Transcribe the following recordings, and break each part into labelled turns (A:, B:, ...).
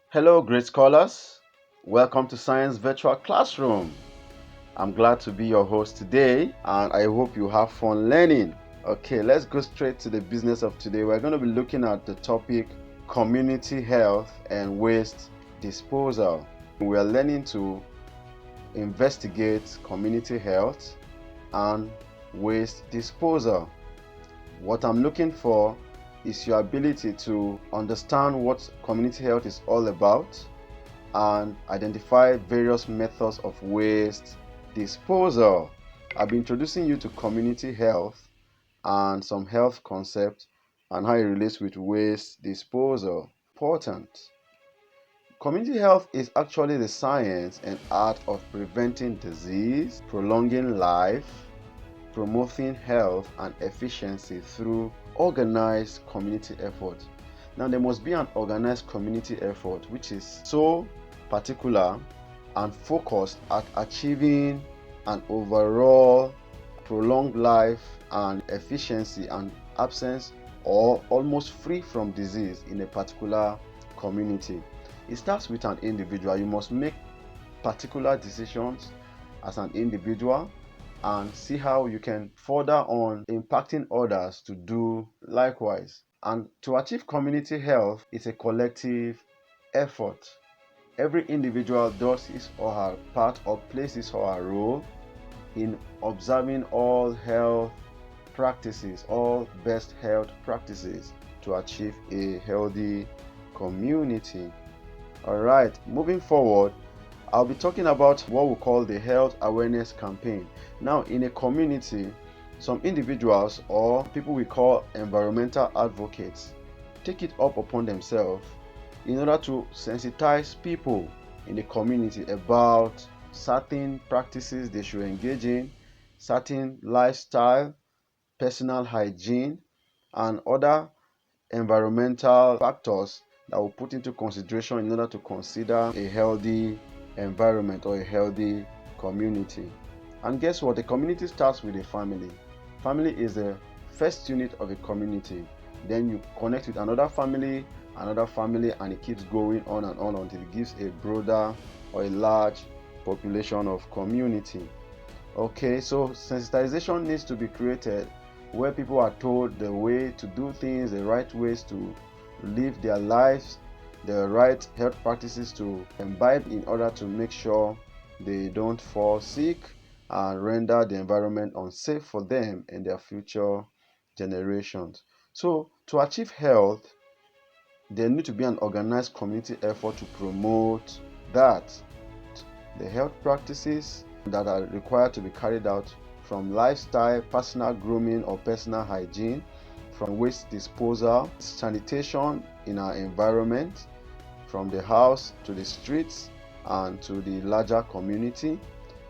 A: Hello, great scholars. Welcome to Science Virtual Classroom. I'm glad to be your host today, and I hope you have fun learning. Okay, let's go straight to the business of today. We're going to be looking at the topic community health and waste disposal. We are learning to investigate community health and waste disposal. What I'm looking for is your ability to understand what community health is all about and identify various methods of waste disposal. I'll be introducing you to community health and some health concepts and how it relates with waste disposal. Important. Community health is actually the science and art of preventing disease, prolonging life, promoting health and efficiency through organized community effort. Now, there must be an organized community effort which is so particular and focused at achieving an overall prolonged life and efficiency and absence or almost free from disease in a particular community. It starts with an individual. You must make particular decisions as an individual and see how you can further on impacting others to do likewise. And to achieve community health is a collective effort. Every individual does his or her part or plays his or her role in observing all health practices, all best health practices to achieve a healthy community. All right, moving forward, I'll be talking about what we call the health awareness campaign. Now, in a community, some individuals or people we call environmental advocates take it up upon themselves in order to sensitize people in the community about certain practices they should engage in, certain lifestyle, personal hygiene, and other environmental factors that will put into consideration in order to consider a healthy environment or a healthy community. And guess what? The community starts with a family. Family is the first unit of a community. Then you connect with another family, and it keeps going on and on until it gives a broader or a large population of community. Okay, so sensitization needs to be created where people are told the way to do things, the right ways to live their lives, the right health practices to imbibe in order to make sure they don't fall sick and render the environment unsafe for them and their future generations. So, to achieve health, there need to be an organized community effort to promote that. The health practices that are required to be carried out from lifestyle, personal grooming or personal hygiene, from waste disposal, sanitation in our environment, from the house to the streets and to the larger community,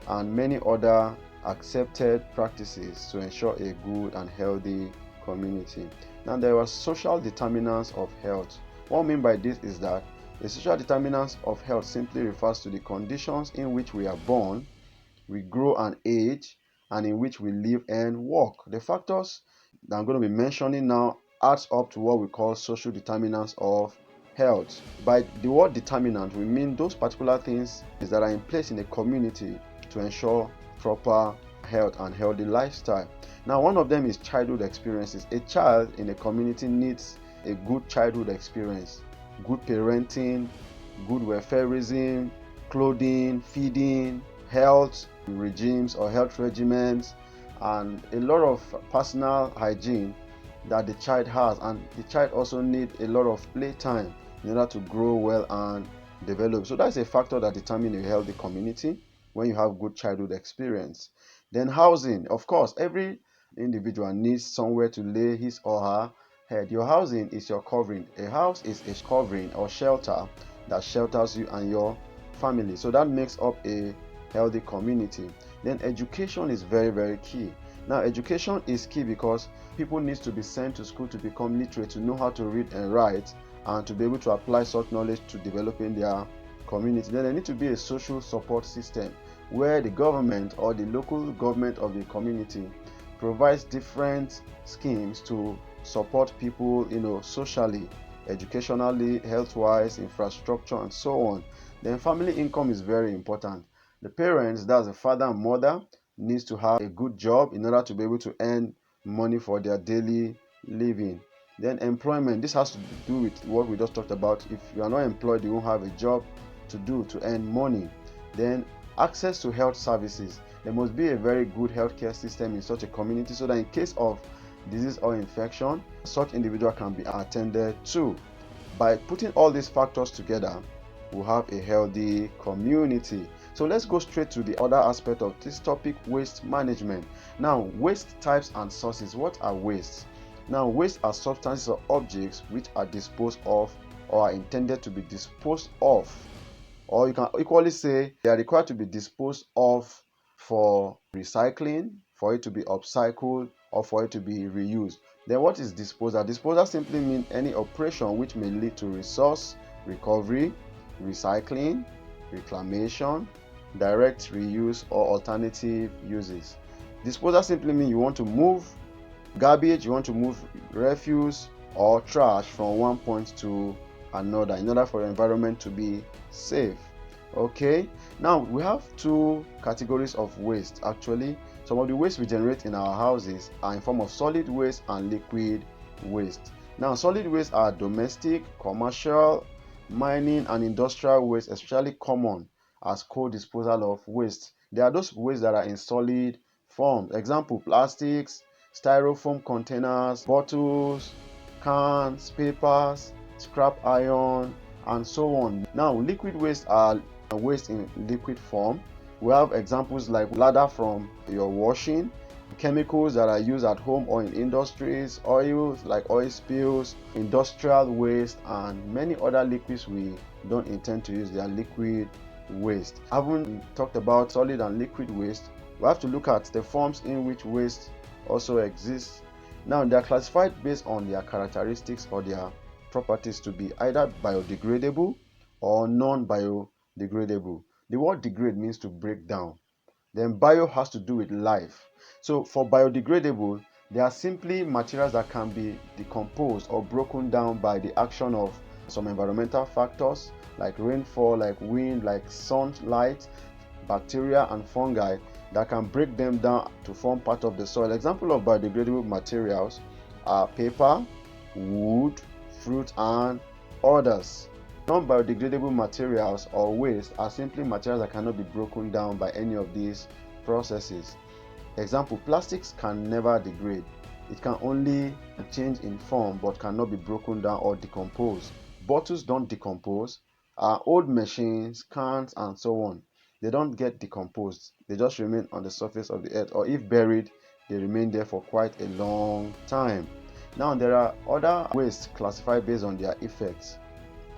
A: and many other accepted practices to ensure a good and healthy community. Now, there are social determinants of health. What I mean by this is that the social determinants of health simply refers to the conditions in which we are born, we grow and age, and in which we live and work. The factors that I'm going to be mentioning now adds up to what we call social determinants of health. By the word determinant, we mean those particular things that are in place in a community to ensure proper health and healthy lifestyle. Now, one of them is childhood experiences. A child in a community needs a good childhood experience, good parenting, good welfareism, clothing, feeding, health regimes or health regimens, and a lot of personal hygiene that the child has. And the child also needs a lot of playtime in order to grow well and develop. So that's a factor that determines a healthy community when you have good childhood experience. Then housing, of course, every individual needs somewhere to lay his or her head. Your housing is your covering. A house is a covering or shelter that shelters you and your family. So that makes up a healthy community. Then education is very, very key. Now, education is key because people need to be sent to school to become literate, to know how to read and write, and to be able to apply such knowledge to developing their community. Then there needs to be a social support system where the government or the local government of the community provides different schemes to support people, socially educationally, health-wise, infrastructure, and so on. Then family income is very important. The parents, that's the father and mother, needs to have a good job in order to be able to earn money for their daily living. Then employment, this has to do with what we just talked about. If you are not employed, you won't have a job to do to earn money. Then access to health services. There must be a very good healthcare system in such a community so that in case of disease or infection, such individual can be attended to. By putting all these factors together, we'll have a healthy community. So let's go straight to the other aspect of this topic, waste management. Now, waste types and sources. What are wastes? Now, waste are substances or objects which are disposed of or are intended to be disposed of. Or you can equally say they are required to be disposed of for recycling, for it to be upcycled, or for it to be reused. Then what is disposal? Disposal simply means any operation which may lead to resource recovery, recycling, reclamation, direct reuse, or alternative uses. Disposal simply means you want to move garbage, you want to move refuse or trash from one point to another in order for your environment to be safe. Okay, now we have two categories of waste. Actually, some of the waste we generate in our houses are in form of solid waste and liquid waste. Now, solid waste are domestic, commercial, mining, and industrial waste, especially common as cold disposal of waste. There are those waste that are in solid form. Example, plastics, styrofoam containers, bottles, cans, papers, scrap iron, and so on. Now, liquid waste are waste in liquid form. We have examples like lather from your washing, chemicals that are used at home or in industries, oils like oil spills, industrial waste, and many other liquids we don't intend to use. They are liquid waste. Having talked about solid and liquid waste, we have to look at the forms in which waste also exists. Now, they are classified based on their characteristics or their properties to be either biodegradable or non-biodegradable. The word degrade means to break down. Then bio has to do with life. So for biodegradable, they are simply materials that can be decomposed or broken down by the action of some environmental factors like rainfall, like wind, like sunlight, bacteria and fungi that can break them down to form part of the soil. Example of biodegradable materials are paper, wood, fruit, and others. Non-biodegradable materials or waste are simply materials that cannot be broken down by any of these processes. Example, plastics can never degrade. It can only change in form but cannot be broken down or decomposed. Bottles don't decompose. Old machines, cans, and so on, they don't get decomposed. They just remain on the surface of the earth, or if buried, they remain there for quite a long time. Now, there are other wastes classified based on their effects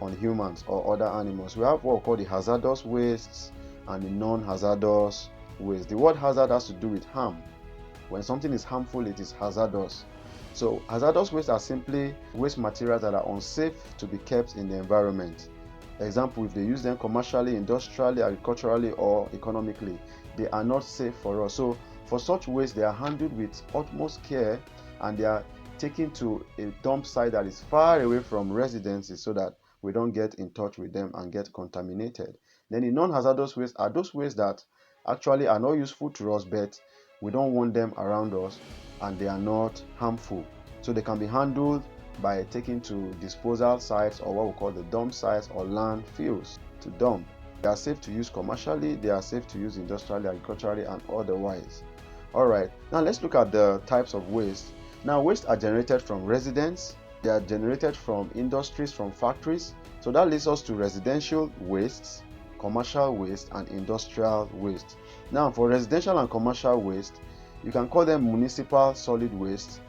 A: on humans or other animals. We have what we call the hazardous wastes and the non-hazardous waste. The word hazard has to do with harm. When something is harmful, it is hazardous. So hazardous waste are simply waste materials that are unsafe to be kept in the environment. Example, if they use them commercially, industrially, agriculturally, or economically, they are not safe for us. So for such waste, they are handled with utmost care and they are taken to a dump site that is far away from residences so that we don't get in touch with them and get contaminated. Then the non-hazardous waste are those waste that actually are not useful to us, but we don't want them around us and they are not harmful. So they can be handled by taking to disposal sites or what we call the dump sites or landfills to dump. They are safe to use commercially, they are safe to use industrially, agriculturally, and otherwise. Alright, now let's look at the types of waste. Now, waste are generated from residents, they are generated from industries, from factories. So that leads us to residential wastes, commercial waste, and industrial waste. Now, for residential and commercial waste, you can call them municipal solid waste.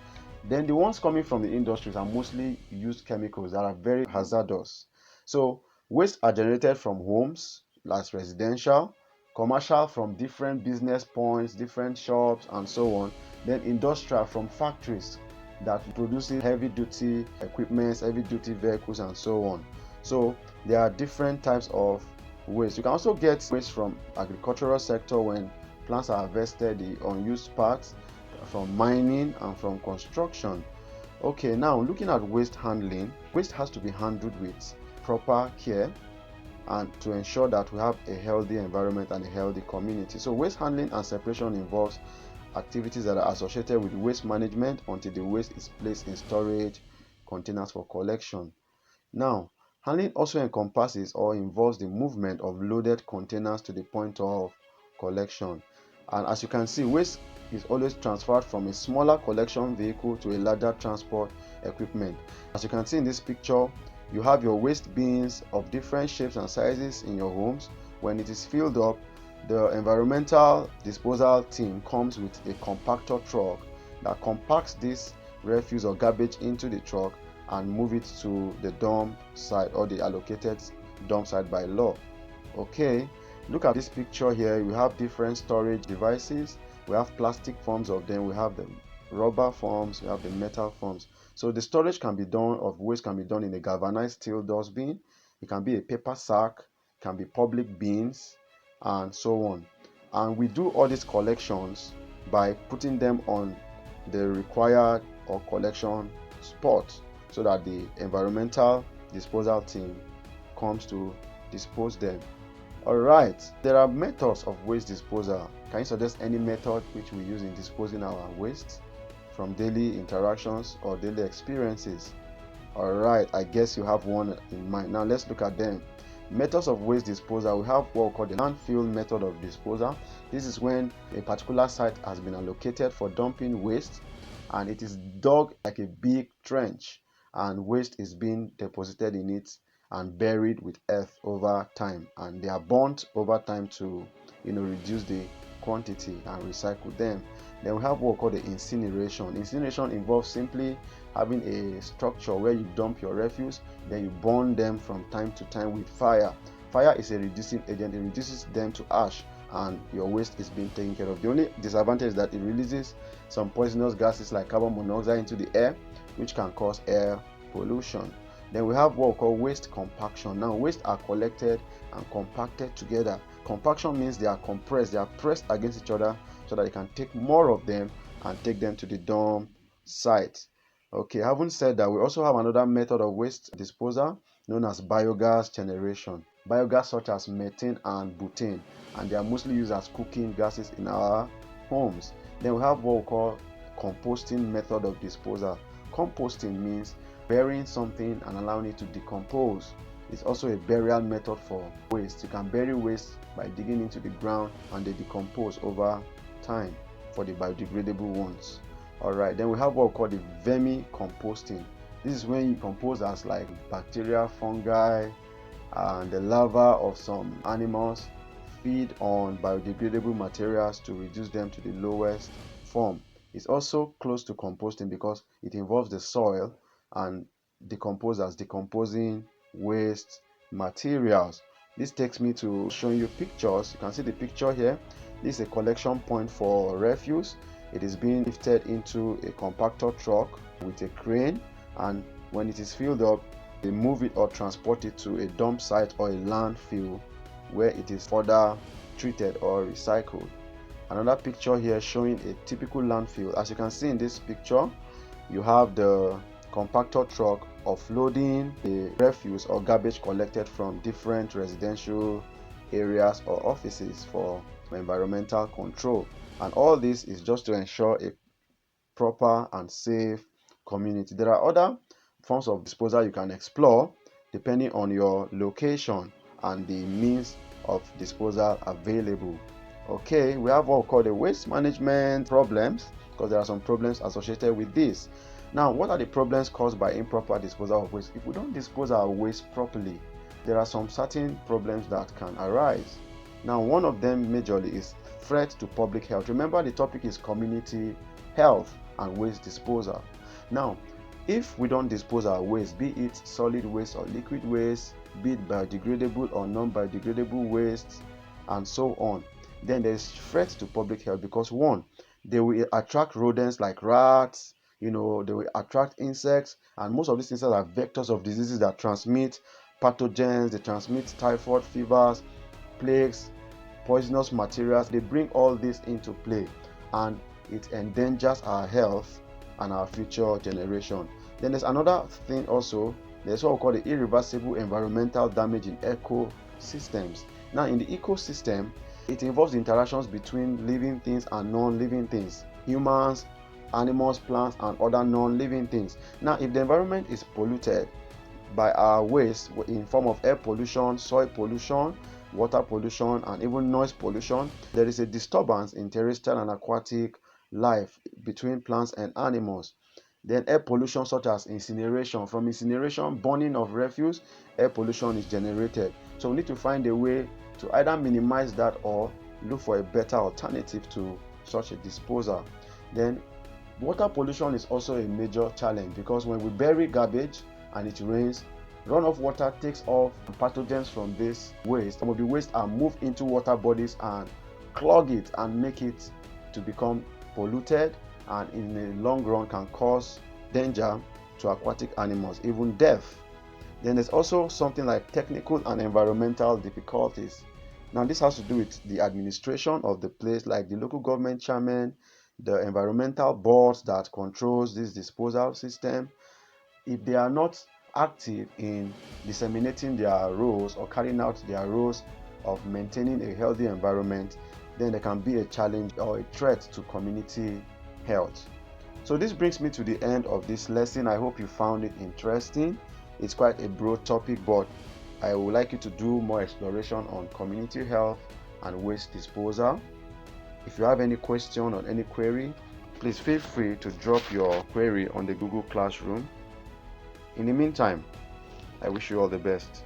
A: Then the ones coming from the industries are mostly used chemicals that are very hazardous. So waste are generated from homes, that's residential, commercial from different business points, different shops, and so on. Then industrial from factories that produces heavy duty equipment, heavy duty vehicles, and so on. So there are different types of waste. You can also get waste from agricultural sector when plants are harvested, the unused parts, from mining and from construction. Okay, now looking at waste handling, waste has to be handled with proper care and to ensure that we have a healthy environment and a healthy community. So waste handling and separation involves activities that are associated with waste management until the waste is placed in storage containers for collection. Now, handling also encompasses or involves the movement of loaded containers to the point of collection. And as you can see, waste is always transferred from a smaller collection vehicle to a larger transport equipment. As you can see in this picture, you have your waste bins of different shapes and sizes in your homes. When it is filled up, the environmental disposal team comes with a compactor truck that compacts this refuse or garbage into the truck and move it to the dump site or the allocated dump site by law. Okay, look at this picture here. We have different storage devices. We have plastic forms of them, we have the rubber forms, we have the metal forms. So the storage can be done of waste can be done in a galvanized steel dustbin. It can be a paper sack, it can be public bins, and so on. And we do all these collections by putting them on the required or collection spot so that the environmental disposal team comes to dispose them. Alright, there are methods of waste disposal. Can you suggest any method which we use in disposing our waste from daily interactions or daily experiences? Alright, I guess you have one in mind. Now let's look at them. Methods of waste disposal. We have what we call the landfill method of disposal. This is when a particular site has been allocated for dumping waste and it is dug like a big trench and waste is being deposited in it and buried with earth over time, and they are burnt over time to reduce the quantity and recycle them. Then we have what we call the incineration. Incineration involves simply having a structure where you dump your refuse, then you burn them from time to time with fire. Fire is a reducing agent. It reduces them to ash and your waste is being taken care of. The only disadvantage is that it releases some poisonous gases like carbon monoxide into the air, which can cause air pollution. Then we have what we call waste compaction. Now waste are collected and compacted together. Compaction means they are compressed, they are pressed against each other so that you can take more of them and take them to the dump site. Okay, having said that, we also have another method of waste disposal known as biogas generation. Biogas such as methane and butane, and they are mostly used as cooking gases in our homes. Then we have what we call composting method of disposal. Composting means burying something and allowing it to decompose. It's also a burial method for waste. You can bury waste by digging into the ground and they decompose over time for the biodegradable ones. Alright, then we have what we call the vermicomposting. This is when you compose as like bacteria, fungi, and the larvae of some animals feed on biodegradable materials to reduce them to the lowest form. It's also close to composting because it involves the soil and decomposers decomposing waste materials. This takes me to showing you pictures. You can see the picture here. This is a collection point for refuse. It is being lifted into a compactor truck with a crane, and when it is filled up, they move it or transport it to a dump site or a landfill where it is further treated or recycled. Another picture here showing a typical landfill. As you can see in this picture, you have the compactor truck offloading the refuse or garbage collected from different residential areas or offices for environmental control. And all this is just to ensure a proper and safe community. There are other forms of disposal you can explore depending on your location and the means of disposal available. Okay, we have what we call the waste management problems, because there are some problems associated with this. Now, what are the problems caused by improper disposal of waste? If we don't dispose our waste properly, there are some certain problems that can arise. Now, one of them majorly is threat to public health. Remember, the topic is community health and waste disposal. Now, if we don't dispose our waste, be it solid waste or liquid waste, be it biodegradable or non-biodegradable waste, and so on, then there's threat to public health because one, they will attract rodents like rats, they will attract insects, and most of these insects are vectors of diseases that transmit pathogens. They transmit typhoid fevers, plagues, poisonous materials. They bring all this into play and it endangers our health and our future generation. Then there's another thing also. There's what we call the irreversible environmental damage in ecosystems. Now, in the ecosystem, it involves the interactions between living things and non-living things, humans, animals, plants, and other non-living things. Now, if the environment is polluted by our waste in form of air pollution, soil pollution, water pollution, and even noise pollution, there is a disturbance in terrestrial and aquatic life between plants and animals. Then air pollution such as incineration. From incineration, burning of refuse, air pollution is generated. So we need to find a way to either minimize that or look for a better alternative to such a disposal. Then water pollution is also a major challenge, because when we bury garbage and it rains, runoff water takes off pathogens from this waste. Some of the waste are moved into water bodies and clog it and make it to become polluted, and in the long run can cause danger to aquatic animals, even death. Then there's also something like technical and environmental difficulties. Now this has to do with the administration of the place, like the local government chairman, the environmental boards that controls this disposal system. If they are not active in disseminating their roles or carrying out their roles of maintaining a healthy environment, then there can be a challenge or a threat to community health. So this brings me to the end of this lesson. I hope you found it interesting. It's quite a broad topic, but I would like you to do more exploration on community health and waste disposal. If you have any question or any query, please feel free to drop your query on the Google Classroom. In the meantime, I wish you all the best.